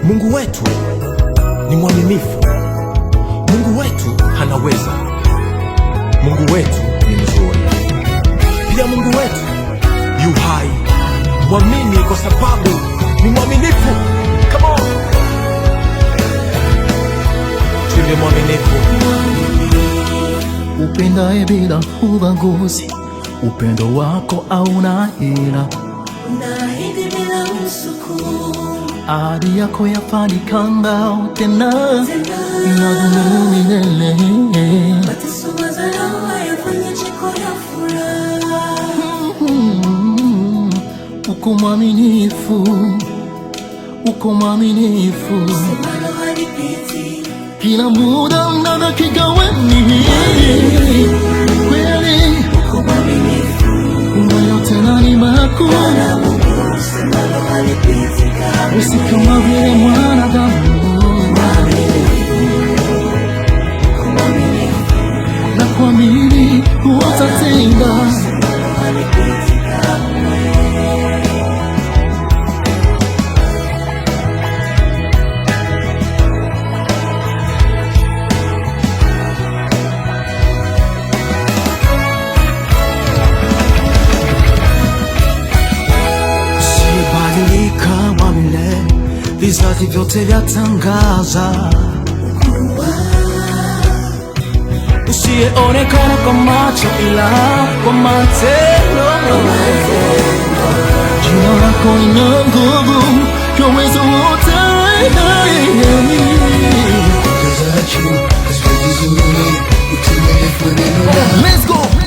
Mungu wetu ni mwaminifu. Mungu wetu anaweza. Mungu wetu ni mzuri. Pia Mungu wetu yu hai. Mwamini kwa sababu ni mwaminifu. Come on. Tuwe mwaminifu. Upendaye bila ubaguzi, upendo wako hauna hila. Unaahidi bila msukumo, ahadi yako yafanikanga tena inadumu milele. mateso mazao hayafanya cheko ya furaha. Uko mwaminifu, uko mwaminifu, Semalo halipiti, kila muda na dakika weni kweli. uko mwaminifu, Ungayo tena ni makuu, Bwana Mungu, semalo halipiti kamwe. usi kama vile mwanadamu. Uko mwaminifu, Na kuamini utatenda. semalo halipiti kamwe. Usibadilika wa milele, vizazi vyote vyatangaza. Usiyeonekana kwa macho ila kwa matendo. Jina lako lina nguvu, kwa uwezo wote. Let's go.